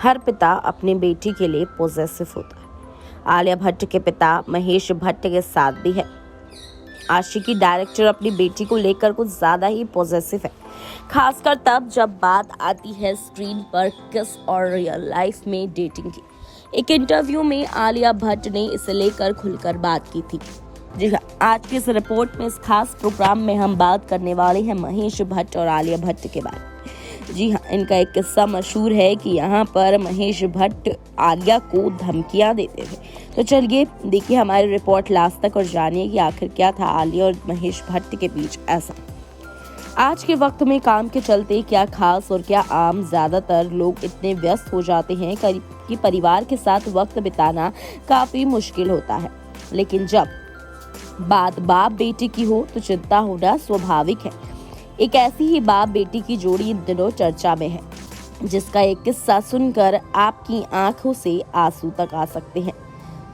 हर पिता अपनी बेटी के लिए पॉजिटिव होता है। आलिया भट्ट के पिता महेश भट्ट के साथ भी है। आशिकी डायरेक्टर अपनी बेटी को लेकर कुछ ज्यादा ही पॉजिटिव है, खासकर तब जब बात आती है स्क्रीन पर किस और रियल लाइफ में डेटिंग की। एक इंटरव्यू में आलिया भट्ट ने इसे लेकर खुलकर बात की थी। जी हाँ, आज की इस रिपोर्ट में, इस खास प्रोग्राम में हम बात करने वाले हैं महेश भट्ट और आलिया भट्ट के बारे में। जी हाँ, इनका एक किस्सा मशहूर है कि यहाँ पर महेश भट्ट आलिया को धमकियां देते थे। तो चलिए देखिए हमारी रिपोर्ट लास्ट तक और जानिए कि आखिर क्या था आलिया और महेश भट्ट के बीच ऐसा। आज के वक्त में काम के चलते क्या खास और क्या आम, ज्यादातर लोग इतने व्यस्त हो जाते हैं कि परिवार के साथ वक्त बिताना काफी मुश्किल होता है। लेकिन जब बात बाप बेटी की हो तो चिंता होना स्वाभाविक है। एक ऐसी ही बाप बेटी की जोड़ी इन दिनों चर्चा में है, जिसका एक किस्सा सुनकर आपकी आंखों से आंसू तक आ सकते हैं।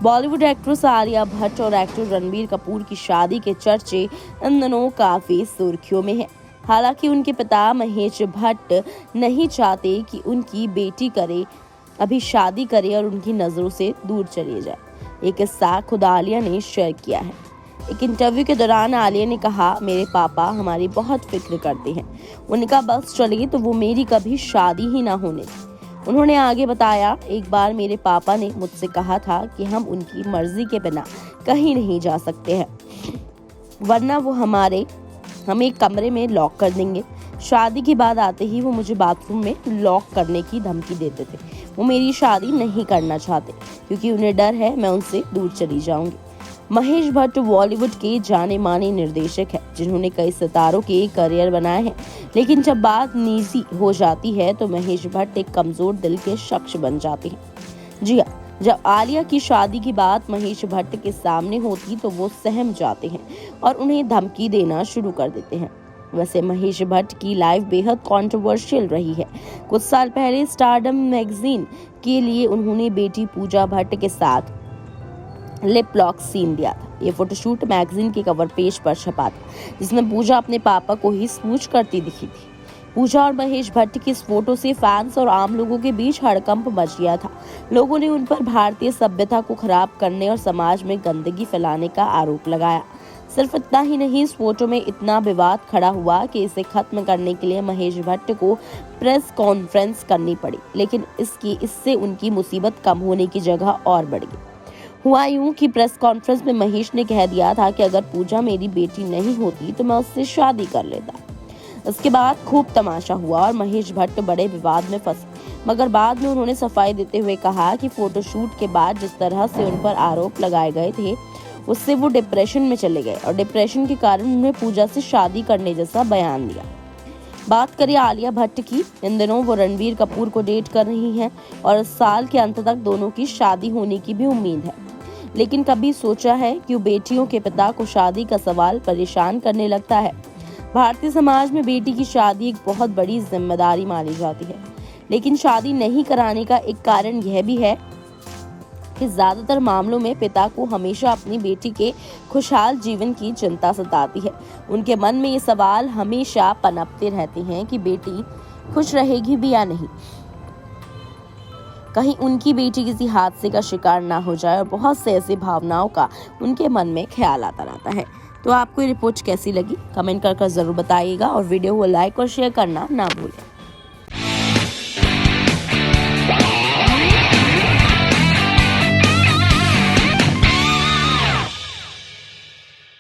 बॉलीवुड एक्ट्रेस आलिया भट्ट और एक्टर रणबीर कपूर की शादी के चर्चे इन दिनों काफी सुर्खियों में है। हालांकि उनके पिता महेश भट्ट नहीं चाहते कि उनकी बेटी अभी शादी करे और उनकी नजरों से दूर चली जाए। एक किस्सा खुद आलिया ने शेयर किया है। एक इंटरव्यू के दौरान आलिया ने कहा, मेरे पापा हमारी बहुत फिक्र करते हैं, उनका बस चले तो वो मेरी कभी शादी ही ना होने दें। उन्होंने आगे बताया, एक बार मेरे पापा ने मुझसे कहा था कि हम उनकी मर्जी के बिना कहीं नहीं जा सकते हैं, वरना वो हमें कमरे में लॉक कर देंगे। शादी की बात आते ही वो मुझे बाथरूम में लॉक करने की धमकी देते थे। वो मेरी शादी नहीं करना चाहते क्योंकि उन्हें डर है मैं उनसे दूर चली जाऊंगी। महेश भट्ट बॉलीवुड के जाने माने निर्देशक है, जिन्होंने कई सितारों के करियर बनाए हैं। लेकिन जब बात निजी हो जाती है तो महेश भट्ट एक कमजोर दिल के शख्स बन जाते हैं। जी हाँ, जब आलिया की शादी की बात महेश भट्ट के सामने होती तो वो सहम जाते हैं और उन्हें धमकी देना शुरू कर देते हैं। वैसे महेश भट्ट की लाइफ बेहद कंट्रोवर्शियल रही है। कुछ साल पहले स्टारडम मैगजीन के लिए उन्होंने बेटी पूजा भट्ट के साथ लिप लॉक सीन दिया था। ये फोटोशूट मैगजीन के कवर पेज पर छपा था, जिसमें पूजा अपने पापा को ही स्मूच करती दिखी थी। पूजा और महेश भट्ट की इस फोटो से फैंस और आम लोगों के बीच हड़कंप मच गया था। लोगों ने उन पर भारतीय सभ्यता को खराब करने और समाज में गंदगी फैलाने का आरोप लगाया। सिर्फ इतना ही नहीं, इस फोटो में इतना विवाद खड़ा हुआ कि इसे खत्म करने के लिए महेश भट्ट को प्रेस कॉन्फ्रेंस करनी पड़ी। लेकिन इससे उनकी मुसीबत कम होने की जगह और बढ़ गई। हुआ यूं कि प्रेस कॉन्फ्रेंस में महेश ने कह दिया था कि अगर पूजा मेरी बेटी नहीं होती तो मैं उससे शादी कर लेता। इसके बाद खूब तमाशा हुआ और महेश भट्ट बड़े विवाद में फंसे, मगर बाद में उन्होंने सफाई देते हुए कहा कि फोटोशूट के बाद जिस तरह से उन पर आरोप लगाए गए थे उससे वो डिप्रेशन में चले गए और डिप्रेशन के कारण उन्होंने पूजा से शादी करने जैसा बयान दिया। बात करें आलिया भट्ट की, इन दिनों वो रणबीर कपूर को डेट कर रही हैं और इस साल के अंत तक दोनों की शादी होने की भी उम्मीद है। लेकिन कभी सोचा है कि बेटियों के पिता को शादी का सवाल परेशान करने लगता है? भारतीय समाज में बेटी की शादी एक बहुत बड़ी जिम्मेदारी मानी जाती है, लेकिन शादी नहीं कराने का एक कारण यह भी है कि ज्यादातर मामलों में पिता को हमेशा अपनी बेटी के खुशहाल जीवन की चिंता सताती है। उनके मन में ये सवाल हमेशा पनपते रहते हैं कि बेटी खुश रहेगी भी या नहीं, कहीं उनकी बेटी किसी हादसे का शिकार ना हो जाए, और बहुत से ऐसी भावनाओं का उनके मन में ख्याल आता रहता है। तो आपको ये रिपोर्ट कैसी लगी कमेंट कर जरूर बताइएगा और वीडियो को लाइक और शेयर करना ना भूलें।